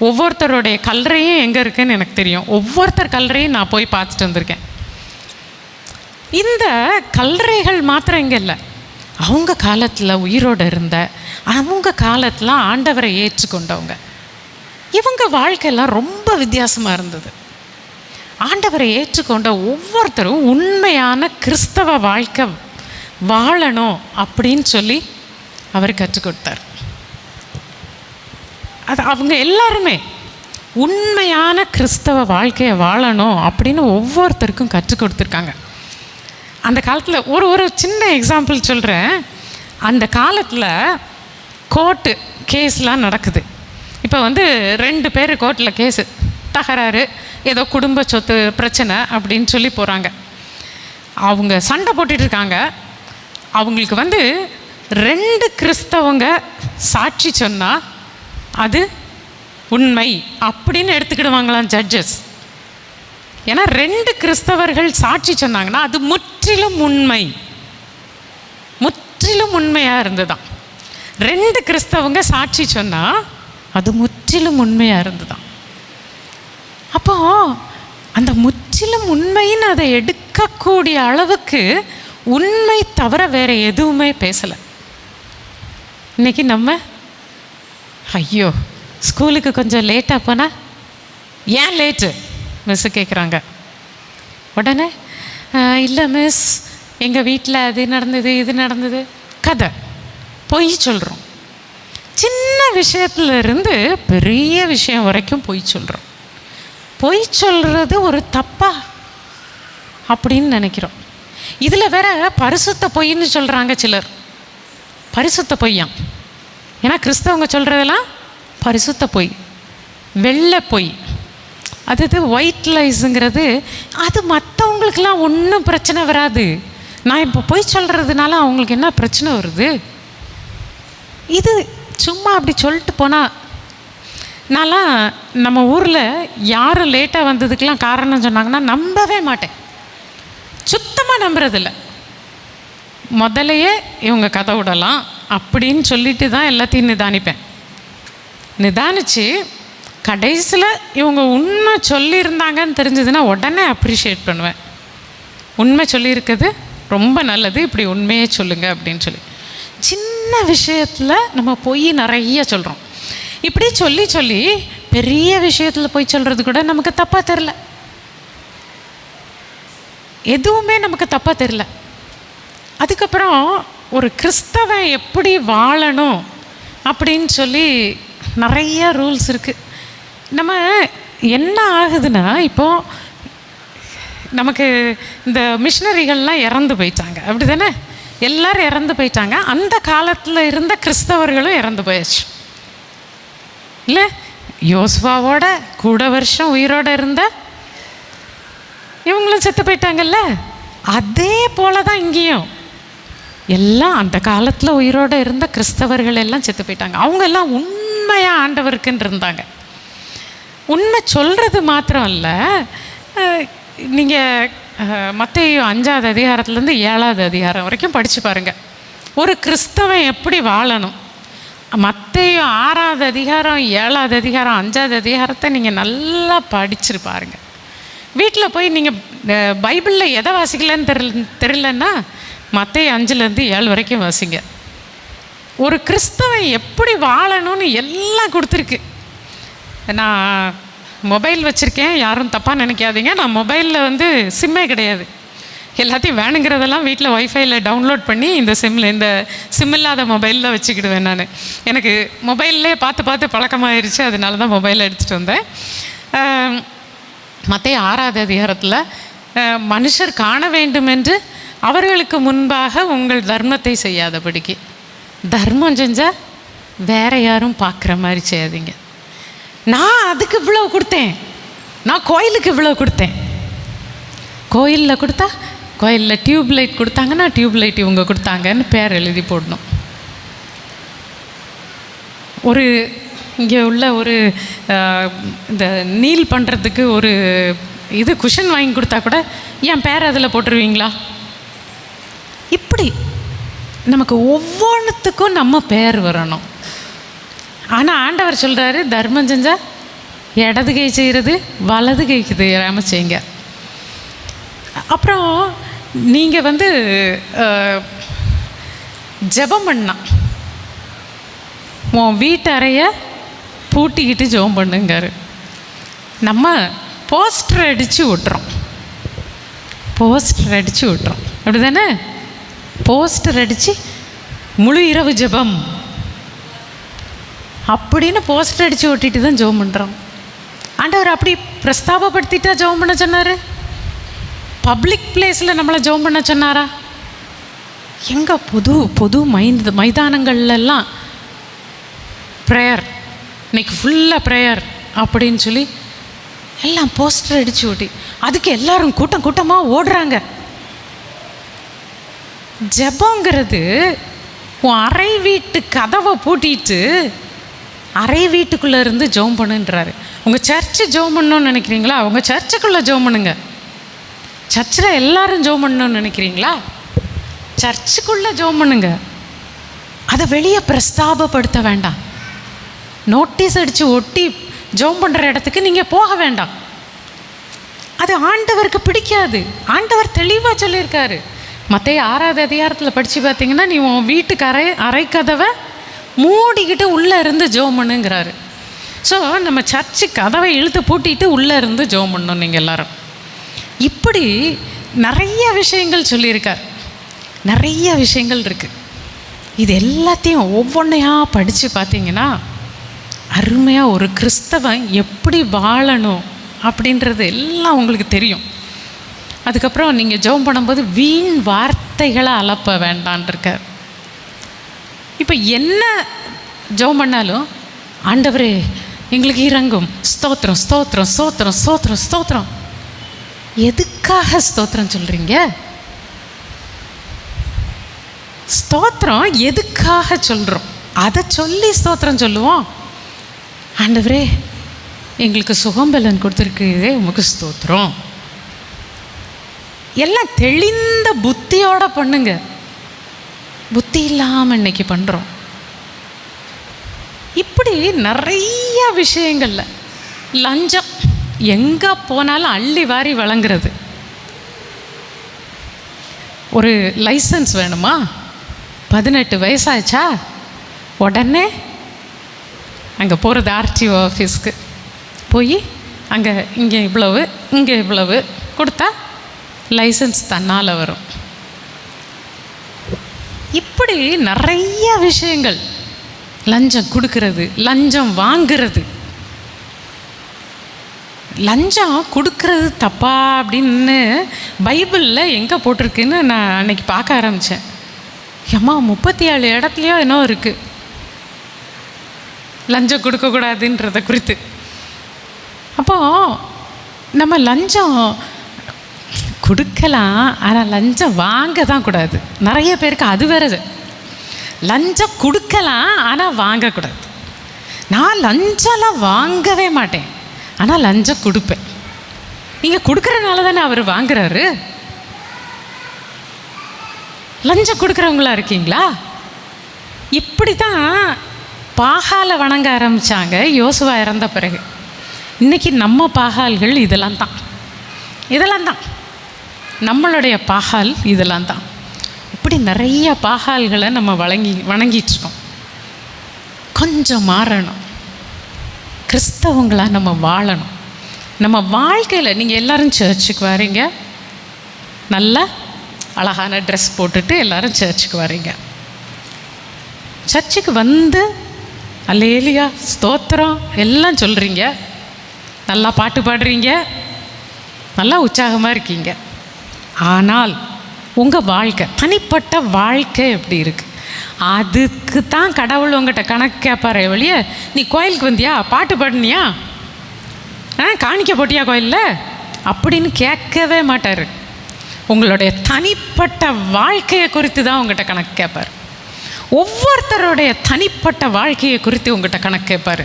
ஒவ்வொருத்தருடைய கல்லறையும் எங்கே இருக்குதுன்னு எனக்கு தெரியும். ஒவ்வொருத்தர் கல்லறையும் நான் போய் பார்த்துட்டு வந்திருக்கேன். இந்த கல்லறைகள் மாத்திரம் இங்கே இல்லை, அவங்க காலத்தில் உயிரோடு இருந்த, அவங்க காலத்தில் ஆண்டவரை ஏற்றுக்கொண்டவங்க, இவங்க வாழ்க்கையெல்லாம் ரொம்ப வித்தியாசமாக இருந்தது. ஆண்டவரை ஏற்றுக்கொண்ட ஒவ்வொருத்தரும் உண்மையான கிறிஸ்தவ வாழ்க்கை வாழணும் அப்படின்னு சொல்லி அவர் கற்றுக் கொடுத்தார். அது அவங்க எல்லாருமே உண்மையான கிறிஸ்தவ வாழ்க்கையை வாழணும் அப்படின்னு ஒவ்வொருத்தருக்கும் கற்றுக் கொடுத்துருக்காங்க. அந்த காலத்தில் ஒரு சின்ன எக்ஸாம்பிள் சொல்கிறேன். அந்த காலத்தில் கோர்ட்டு கேஸ்லாம் நடக்குது. இப்போ 2 பேர் கோர்ட்டில் கேஸு தகராறு, ஏதோ குடும்ப சொத்து பிரச்சனை அப்படின்னு சொல்லி போகிறாங்க. அவங்க சண்டை போட்டுட்ருக்காங்க. அவங்களுக்கு 2 கிறிஸ்தவங்க சாட்சி சொன்னால் அது உண்மை அப்படின்னு எடுத்துக்கிடுவாங்களாம் ஜட்ஜஸ். ஏன்னா 2 கிறிஸ்தவர்கள் சாட்சி சொன்னாங்கன்னா அது முற்றிலும் உண்மை, முற்றிலும் உண்மையாக இருந்துதான். 2 கிறிஸ்தவங்க சாட்சி சொன்னால் அது முற்றிலும் உண்மையாக இருந்துதான். அப்போது அந்த முற்றிலும் உண்மைன்னு அதை எடுக்கக்கூடிய அளவுக்கு உண்மை தவிர வேறு எதுவுமே பேசலை. இன்றைக்கி நம்ம ஐயோ ஸ்கூலுக்கு கொஞ்சம் லேட்டாக போனால் ஏன் லேட்டு மிஸ்ஸு கேட்குறாங்க. உடனே இல்லை மிஸ், எங்கள் வீட்டில் அது நடந்தது இது நடந்தது, கதை பொய் சொல்கிறோம். சின்ன விஷயத்துலேருந்து பெரிய விஷயம் வரைக்கும் பொய் சொல்கிறோம். பொய் சொல்கிறது ஒரு தப்பா அப்படின்னு நினைக்கிறோம். இதில் வேற பரிசுத்த பொய்ன்னு சொல்கிறாங்க சிலர். பரிசுத்த பொய்யாம். ஏன்னா கிறிஸ்தவங்க சொல்கிறதெல்லாம் பரிசுத்த பொய், வெள்ளை பொய். அது ஒயிட் லைஸுங்கிறது அது மற்றவங்களுக்கெல்லாம் ஒன்றும் பிரச்சனை வராது. நான் இப்போ பொய் சொல்கிறதுனால அவங்களுக்கு என்ன பிரச்சனை வருது? இது சும்மா அப்படி சொல்லிட்டு போனால். நான்லாம் நம்ம ஊரில் யாரும் லேட்டாக வந்ததுக்கெலாம் காரணம் சொன்னாங்கன்னா நம்பவே மாட்டேன், சுத்தமாக நம்புறதில்ல. முதலையே இவங்க கதை விடலாம் அப்படின்னு சொல்லிட்டு தான் எல்லாத்தையும் நிதானிப்பேன். நிதானித்து கடைசியில் இவங்க உண்மை சொல்லியிருந்தாங்கன்னு தெரிஞ்சதுன்னா உடனே அப்ரிஷியேட் பண்ணுவேன். உண்மை சொல்லியிருக்குது ரொம்ப நல்லது, இப்படி உண்மையே சொல்லுங்கள் அப்படின்னு சொல்லி. சின்ன விஷயத்தில் நம்ம பொய் நிறைய சொல்கிறோம். இப்படி சொல்லி சொல்லி பெரிய விஷயத்தில் போய் சொல்கிறது கூட நமக்கு தப்பாக தெரில, எதுவுமே நமக்கு தப்பாக தெரில. அதுக்கப்புறம் ஒரு கிறிஸ்தவன் எப்படி வாழணும் அப்படின்னு சொல்லி நிறைய ரூல்ஸ் இருக்குது. நம்ம என்ன ஆகுதுன்னா, இப்போது நமக்கு இந்த மிஷினரிகள்லாம் இறந்து போயிட்டாங்க, அப்படி தானே? எல்லோரும் இறந்து போயிட்டாங்க. அந்த காலத்தில் இருந்த கிறிஸ்தவர்களும் இறந்து போயாச்சு இல்லை? யோசுவாவோட கூட வருஷம் உயிரோடு இருந்த இவங்களும் செத்து போயிட்டாங்கல்ல. அதே போல தான் இங்கேயும் எல்லாம் அந்த காலத்தில் உயிரோடு இருந்த கிறிஸ்தவர்கள் எல்லாம் செத்து போயிட்டாங்க. அவங்க எல்லாம் உண்மையாக ஆண்டவருக்குன்னு இருந்தாங்க. உண்மை சொல்கிறது மாத்திரம் இல்லை, நீங்கள் மத்தேயு 5ஆவது அதிகாரத்துலேருந்து 7ஆவது அதிகாரம் வரைக்கும் படித்து பாருங்கள். ஒரு கிறிஸ்தவன் எப்படி வாழணும். மத்தேயு 6ஆவது அதிகாரம், 7ஆவது அதிகாரம், 5ஆவது அதிகாரத்தை நீங்கள் நல்லா படிச்சுட்டு பாருங்கள். வீட்டில் போய் நீங்கள் பைபிளில் எதை வாசிக்கலன்னு தெரியலன்னா மத்தேயு 5லேருந்து 7 வரைக்கும் வாசிங்க. ஒரு கிறிஸ்தவன் எப்படி வாழணும்னு எல்லாம் கொடுத்துருக்கு. நான் மொபைல் வச்சுருக்கேன், யாரும் தப்பாக நினைக்காதீங்க. நான் மொபைலில் சிம்மே கிடையாது. எல்லாத்தையும் வேணுங்கிறதெல்லாம் வீட்டில் ஒய்ஃபைல டவுன்லோட் பண்ணி இந்த சிம் இல்லாத மொபைலில் வச்சுக்கிடுவேன். நான் எனக்கு மொபைல்லே பார்த்து பார்த்து பழக்கமாகிருச்சு, அதனால தான் மொபைலில் எடுத்துகிட்டு வந்தேன். மத்தேயு 6ஆவது அதிகாரத்தில் மனுஷர் காண வேண்டும் என்று அவர்களுக்கு முன்பாக உங்கள் தர்மத்தை செய்யாதபடிக்கு. தர்மம் செஞ்சால் வேறு யாரும் பார்க்குற மாதிரி செய்யாதீங்க. நான் அதுக்கு இவ்வளோ கொடுத்தேன், நான் கோயிலுக்கு இவ்வளோ கொடுத்தேன். கோயிலில் கொடுத்தா கோயிலில் டியூப் லைட் கொடுத்தாங்கன்னா டியூப் லைட் இவங்க கொடுத்தாங்கன்னு பேர் எழுதி போடணும். ஒரு இங்கே உள்ள ஒரு இந்த நீல் பண்ணுறதுக்கு ஒரு இது குஷன் வாங்கி கொடுத்தா கூட என் பேர் அதில் போட்டுருவீங்களா? இப்படி நமக்கு ஒவ்வொன்றுத்துக்கும் நம்ம பேர் வரணும். ஆனால் ஆண்டவர் சொல்கிறாரு, தர்மம் செஞ்சால் இடது கை செய்கிறது வலது கைக்கு தெரியாமல் செய்யுங்க. அப்புறம் நீங்கள் ஜெபம் பண்ணா உன் வீட்டு அறைய பூட்டிக்கிட்டு ஜெபம் பண்ணுங்காரு. நம்ம போஸ்டர் அடித்து விட்றோம், அப்படி தானே? போஸ்டர் அடித்து முழு இரவு ஜெபம் அப்படின்னு போஸ்டர் அடித்து ஒட்டிட்டு தான் ஜெபம் பண்ணுறோம். ஆண்டவர் அப்படி பிரஸ்தாபப்படுத்திட்டா ஜெபம் பண்ண சொன்னார்? பப்ளிக் பிளேஸில் நம்மளை ஜெபம் பண்ண சொன்னாரா? எங்கே பொது மைதானங்கள்லாம் ப்ரேயர், இன்னைக்கு ஃபுல்லாக ப்ரேயர் அப்படின்னு சொல்லி எல்லாம் போஸ்டர் அடித்து ஓட்டி அதுக்கு எல்லாரும் கூட்டமாக ஓடுறாங்க. ஜெபங்கிறது உன் அறை வீட்டு கதவை பூட்டிட்டு அறை வீட்டுக்குள்ளே இருந்து ஜெபம் பண்ணுன்றாரு. உங்கள் சர்ச்சு ஜெபம் பண்ணணும்னு நினைக்கிறீங்களா? உங்கள் சர்ச்சுக்குள்ளே ஜெபம் பண்ணுங்க. சர்ச்சில் எல்லாரும் ஜெபம் பண்ணணும்னு நினைக்கிறீங்களா? சர்ச்சுக்குள்ளே ஜெபம் பண்ணுங்க. அதை வெளியே பிரஸ்தாபப்படுத்த வேண்டாம். நோட்டீஸ் அடித்து ஒட்டி ஜெபம் பண்ணுற இடத்துக்கு நீங்கள் போக வேண்டாம். அது ஆண்டவருக்கு பிடிக்காது. ஆண்டவர் தெளிவாக சொல்லியிருக்காரு. மத்தேயு 6ஆவது அதிகாரத்தில் படித்து பார்த்தீங்கன்னா, நீ உன் வீட்டுக்கு அறை கதவை மூடிக்கிட்டு உள்ளே இருந்து ஜெபம் பண்ணுங்கிறாரு. ஸோ நம்ம சர்ச்சு கதவை இழுத்து பூட்டிட்டு உள்ளே இருந்து ஜெபம் பண்ணணும் நீங்கள் எல்லோரும். இப்படி நிறைய விஷயங்கள் சொல்லியிருக்கார், நிறைய விஷயங்கள் இருக்குது. இது எல்லாத்தையும் ஒவ்வொன்றையாக படித்து பார்த்தீங்கன்னா அருமையாக ஒரு கிறிஸ்தவன் எப்படி வாழணும் அப்படின்றது எல்லாம் உங்களுக்கு தெரியும். அதுக்கப்புறம் நீங்கள் ஜெபம் பண்ணும்போது வீண் வார்த்தைகளை அலப்ப வேண்டான்ருக்கார். இப்போ என்ன ஜெபம் பண்ணாலும் ஆண்டவரே எங்களுக்கு இறங்கும், ஸ்தோத்திரம் ஸ்தோத்திரம் ஸ்தோத்திரம் ஸ்தோத்திரம் ஸ்தோத்திரம். எதுக்காக ஸ்தோத்திரம் சொல்கிறீங்க? ஸ்தோத்திரம் எதுக்காக சொல்கிறோம்? அதை சொல்லி ஸ்தோத்திரம் சொல்லுவோம். ஆண்டவரே எங்களுக்கு சுகம்பலன் கொடுத்துருக்குதே உமக்கு ஸ்தோத்திரம். எல்லாம் தெளிந்த புத்தியோட பண்ணுங்க. புத்தி இல்லாமல் இன்னைக்கு பண்ணுறோம். இப்படி நிறைய விஷயங்களில் லஞ்சம் எங்கே போனாலும் அள்ளி வாரி வழங்குறது. ஒரு லைசன்ஸ் வேணுமா? 18 வயசாச்சா உடனே அங்கே போகிறது ஆர்டிஓ ஆஃபீஸ்க்கு போய் அங்கே இங்கே இவ்வளவு கொடுத்தா லைசன்ஸ் தன்னால் வரும். இப்படி நிறைய விஷயங்கள். லஞ்சம் கொடுக்கறது, லஞ்சம் வாங்கிறது. லஞ்சம் கொடுக்கறது தப்பா அப்படின்னு பைபிளில் எங்கே போட்டிருக்குன்னு நான் அன்றைக்கி பார்க்க ஆரம்பித்தேன். ஏம்மா 37 இடத்துலையோ என்னோ இருக்குது லஞ்சம் கொடுக்கக்கூடாதுன்றத குறித்து. அப்போது நம்ம லஞ்சம் கொடுக்கலாம், ஆனால் லஞ்சம் வாங்க தான் கூடாது. நிறைய பேருக்கு அது வேறு. லஞ்சம் கொடுக்கலாம் ஆனால் வாங்கக்கூடாது. நான் லஞ்சம்லாம் வாங்கவே மாட்டேன். ஆனால் லஞ்சம் கொடுப்பேன். நீங்கள் கொடுக்குறனால தானே அவர் வாங்குறாரு. லஞ்சம் கொடுக்குறவங்களா இருக்கீங்களா? இப்படி தான் பாகாலை வணங்க ஆரம்பித்தாங்க யோசுவா இறந்த பிறகு. இன்றைக்கி நம்ம பாகால்கள் இதெல்லாம் தான் நம்மளுடைய பாகால் இதெல்லாம் தான். இப்படி நிறைய பாகால்களை நம்ம வணங்கிட்டுருக்கோம். கொஞ்சம் மாறணும், கிறிஸ்தவங்களாக நம்ம வாழணும். நம்ம வாழ்க்கையில் நீங்கள் எல்லோரும் சர்ச்சுக்கு வரீங்க, நல்லா அழகான ட்ரெஸ் போட்டுட்டு எல்லோரும் சர்ச்சுக்கு வரீங்க. சர்ச்சுக்கு வந்து அல்லேலூயா ஸ்தோத்திரம் எல்லாம் சொல்கிறீங்க, நல்லா பாட்டு பாடுறீங்க, நல்லா உற்சாகமாக இருக்கீங்க. ஆனால் உங்கள் வாழ்க்கை, தனிப்பட்ட வாழ்க்கை எப்படி இருக்குது? அதுக்கு தான் கடவுள் உங்கள்கிட்ட கணக்கு கேட்பாரே வழிய, நீ கோயிலுக்கு வந்தியா, பாட்டு பாடினியா, காணிக்க போட்டியா கோயிலில் அப்படின்னு கேட்கவே மாட்டார். உங்களுடைய தனிப்பட்ட வாழ்க்கையை குறித்து தான் உங்கள்கிட்ட கணக்கு கேட்பார். ஒவ்வொருத்தருடைய தனிப்பட்ட வாழ்க்கையை குறித்து உங்கள்கிட்ட கணக்கு கேட்பார்.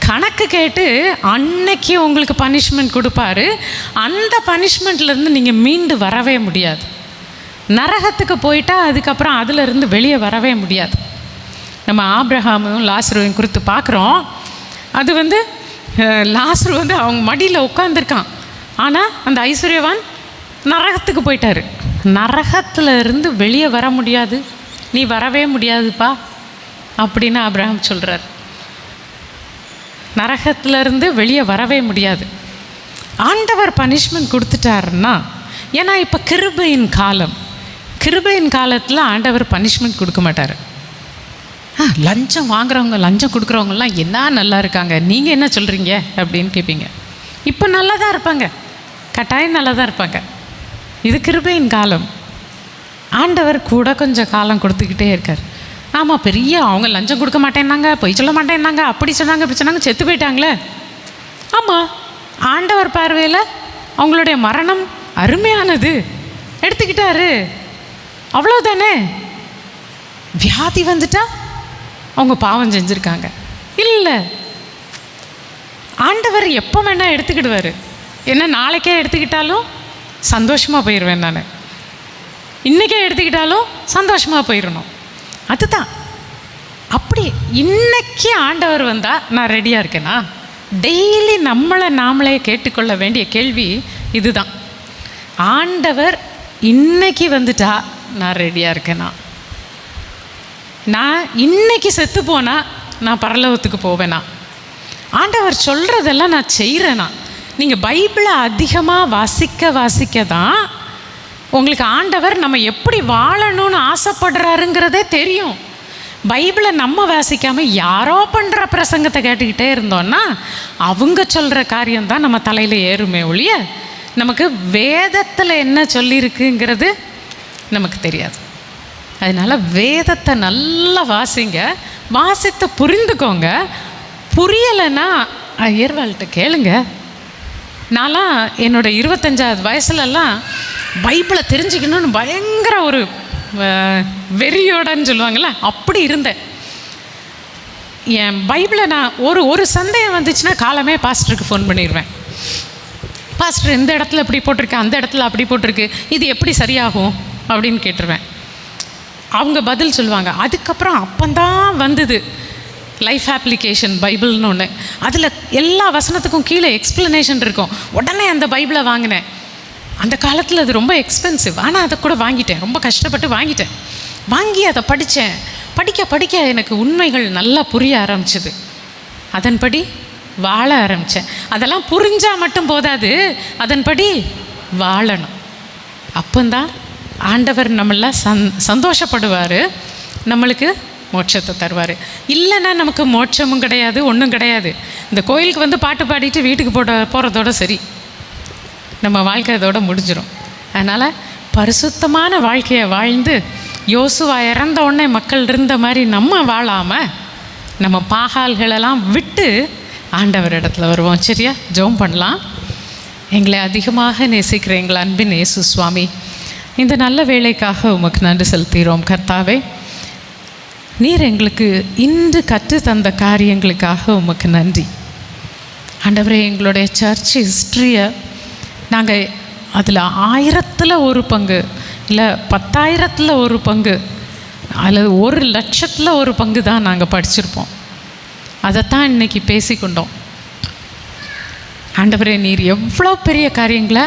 கணக்கு கேட்டு அன்னைக்கு உங்களுக்கு பனிஷ்மெண்ட் கொடுப்பாரு. அந்த பனிஷ்மெண்ட்லேருந்து நீங்கள் மீண்டு வரவே முடியாது. நரகத்துக்கு போயிட்டால் அதுக்கப்புறம் அதிலிருந்து வெளியே வரவே முடியாது. நம்ம ஆபிரகாமும் லாசருவையும் குறித்து பார்க்குறோம். அது வந்து லாசரு வந்து அவங்க மடியில் உட்காந்துருக்கான். ஆனால் அந்த ஐஸ்வர்யவான் நரகத்துக்கு போயிட்டார். நரகத்தில் இருந்து வெளியே வர முடியாது, நீ வரவே முடியாதுப்பா அப்படின்னு ஆபிரகாம் சொல்கிறார். நரகத்திலிருந்து வெளியே வரவே முடியாது. ஆண்டவர் பனிஷ்மெண்ட் கொடுத்துட்டாருன்னா, ஏன்னா இப்போ கிருபையின் காலம், கிருபையின் காலத்தில் ஆண்டவர் பனிஷ்மெண்ட் கொடுக்க மாட்டார். லஞ்சம் வாங்குறவங்க லஞ்சம் கொடுக்குறவங்கலாம் என்ன நல்லா இருக்காங்க, நீங்கள் என்ன சொல்கிறீங்க அப்படின்னு கேட்பீங்க. இப்போ நல்லா தான் இருப்பாங்க, கட்டாயம் நல்லா தான் இருப்பாங்க. இது கிருபையின் காலம். ஆண்டவர் கூட கொஞ்சம் காலம் கொடுத்துக்கிட்டே இருக்கார். ஆமாம், பெரிய அவங்க லஞ்சம் கொடுக்க மாட்டேன்னாங்க, பொய் சொல்ல மாட்டேன்னாங்க, அப்படி சொன்னாங்க இப்படி சொன்னாங்க, செத்து போயிட்டாங்களே. ஆமாம், ஆண்டவர் பார்வையில் அவங்களுடைய மரணம் அருமையானது, எடுத்துக்கிட்டாரு, அவ்வளோதானே. வியாதி வந்துட்டா அவங்க பாவம் செஞ்சுருக்காங்க. இல்லை, ஆண்டவர் எப்போ வேணால் எடுத்துக்கிடுவார். என்ன நாளைக்கே எடுத்துக்கிட்டாலும் சந்தோஷமாக போயிடுவேன் நான், இன்றைக்கே எடுத்துக்கிட்டாலும் சந்தோஷமாக போயிடணும். அதுதான். அப்படி இன்னைக்கு ஆண்டவர் வந்தால் நான் ரெடியாக இருக்கேனா? டெய்லி நம்மளை நாமளே கேட்டுக்கொள்ள வேண்டிய கேள்வி இதுதான். ஆண்டவர் இன்னைக்கு வந்துட்டா நான் ரெடியாக இருக்கேனா? நான் இன்னைக்கு செத்து போனால் நான் பரலோகத்துக்கு போவேனா? ஆண்டவர் சொல்கிறதெல்லாம் நான் செய்கிறேனா? நீங்கள் பைபிளை அதிகமாக வாசிக்க தான் உங்களுக்கு ஆண்டவர் நம்ம எப்படி வாழணும்னு ஆசைப்படுறாருங்கிறதே தெரியும். பைபிளை நம்ம வாசிக்காமல் யாரோ பண்ணுற பிரசங்கத்தை கேட்டுக்கிட்டே இருந்தோன்னா அவங்க சொல்கிற காரியம்தான் நம்ம தலையில் ஏறுமே ஒழிய நமக்கு வேதத்தில் என்ன சொல்லியிருக்குங்கிறது நமக்கு தெரியாது. அதனால் வேதத்தை நல்லா வாசிங்க, வாசித்து புரிந்துக்கோங்க. புரியலைன்னா ஐயர்வாள்கிட்ட கேளுங்க. நான்லாம் என்னோடய 25வது வயசுலலாம் பைபிளை தெரிஞ்சுக்கணும்னு பயங்கர ஒரு வெறியோடன்னு சொல்லுவாங்கள்ல, அப்படி இருந்தேன். என் பைபிளை நான் ஒரு சந்தேகம் வந்துச்சுன்னா காலமே பாஸ்டருக்கு ஃபோன் பண்ணிடுவேன். பாஸ்டர் இந்த இடத்துல இப்படி போட்டிருக்கு, அந்த இடத்துல அப்படி போட்டிருக்கு, இது எப்படி சரியாகும் அப்படின்னு கேட்டுருவேன். அவங்க பதில் சொல்லுவாங்க. அதுக்கப்புறம் அப்போந்தான் வந்தது லைஃப் அப்ளிகேஷன் பைபிள்னு ஒன்று. அதில் எல்லா வசனத்துக்கும் கீழே எக்ஸ்ப்ளனேஷன் இருக்கும். உடனே அந்த பைபிளை வாங்கினேன். அந்த காலத்தில் அது ரொம்ப எக்ஸ்பென்சிவ், ஆனால் அதை கூட வாங்கிட்டேன். ரொம்ப கஷ்டப்பட்டு வாங்கி அதை படித்தேன். படிக்க எனக்கு உண்மைகள் நல்லா புரிய ஆரம்பிச்சிது. அதன்படி வாழ ஆரம்பித்தேன். அதெல்லாம் புரிஞ்சால் மட்டும் போதாது, அதன்படி வாழணும். அப்போந்தான் ஆண்டவர் நம்மள சந்தோஷப்படுவார், நம்மளுக்கு மோட்சத்தை தருவார். இல்லைன்னா நமக்கு மோட்சமும் கிடையாது, ஒன்றும் கிடையாது. இந்த கோயிலுக்கு வந்து பாட்டு பாடிட்டு வீட்டுக்கு போகிறதோட சரி, நம்ம வாழ்க்கை அதோடு முடிஞ்சிடும். அதனால் பரிசுத்தமான வாழ்க்கையை வாழ்ந்து யோசுவா இறந்த உடனே மக்கள் இருந்த மாதிரி நம்ம வாழாமல் நம்ம பாகால்களெல்லாம் விட்டு ஆண்டவர் இடத்துல வருவோம். சரியா? ஜெபம் பண்ணலாம். எங்களை அதிகமாக நேசிக்கிற எங்கள் அன்பின் இயேசு சுவாமி, இந்த நல்ல வேலைக்காக உமக்கு நன்றி செலுத்துகிறோம். கர்த்தாவே, நீர் எங்களுக்கு இன்று கற்று தந்த காரியங்களுக்காக உமக்கு நன்றி. ஆண்டவரே, எங்களுடைய சர்ச் ஹிஸ்ட்ரியை நாங்கள் அதில் 1000ல் ஒரு பங்கு, இல்லை 10,000ல் ஒரு பங்கு, அல்லது 1,00,000ல் ஒரு பங்கு தான் நாங்கள் படிச்சிருப்போம். அதைத்தான் இன்றைக்கி பேசிக்கொண்டோம். ஆண்டவரே, நீர் எவ்வளோ பெரிய காரியங்களை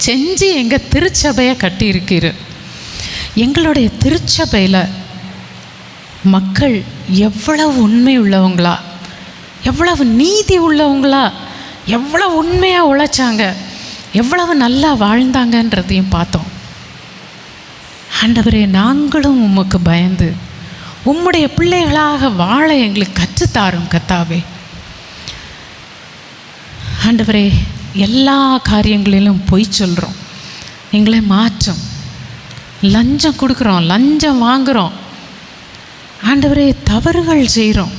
செஞ்சு எங்கள் திருச்சபையை கட்டியிருக்கீர். எங்களுடைய திருச்சபையில் மக்கள் எவ்வளவு உண்மை உள்ளவங்களா, எவ்வளவு நீதி உள்ளவங்களா, எவ்வளவு உண்மையாக உழைச்சாங்க, எவ்வளவு நல்லா வாழ்ந்தாங்கன்றதையும் பார்த்தோம். ஆண்டவரே, நாங்களும் உமக்கு பயந்து உம்முடைய பிள்ளைகளாக வாழ எங்களுக்கு கற்றுத்தாரும் கர்த்தாவே. ஆண்டவரே, எல்லா காரியங்களிலும் பொய் சொல்கிறோம், எங்களை மாற்றும். லஞ்சம் கொடுக்குறோம், லஞ்சம் வாங்குகிறோம். ஆண்டவரே, தவறுகள் செய்கிறோம்.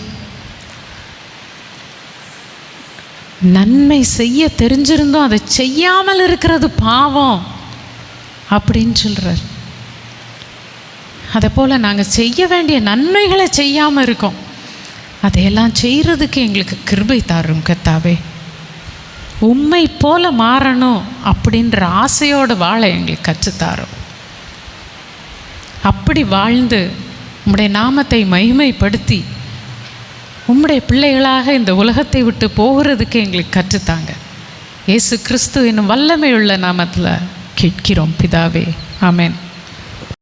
நன்மை செய்ய தெரிஞ்சிருந்தோம் அதை செய்யாமல் இருக்கிறது பாவம் அப்படின்னு சொல்கிறார். அதை போல் நாங்கள் செய்ய வேண்டிய நன்மைகளை செய்யாமல் இருக்கோம். அதையெல்லாம் செய்கிறதுக்கு எங்களுக்கு கிருபை தாரும் கர்த்தாவே. உம்மை போல மாறணும் அப்படின்ற ஆசையோடு வாழ எங்களுக்கு கற்றுத்தாரும். அப்படி வாழ்ந்து உம்முடைய நாமத்தை மகிமைப்படுத்தி உம்முடைய பிள்ளைகளாக இந்த உலகத்தை விட்டு போகிறதுக்கு எங்களுக்கு கற்றுத்தாங்க. இயேசு கிறிஸ்து என்னும் வல்லமையுள்ள நாமத்தில் கேட்கிறோம் பிதாவே. ஆமென்.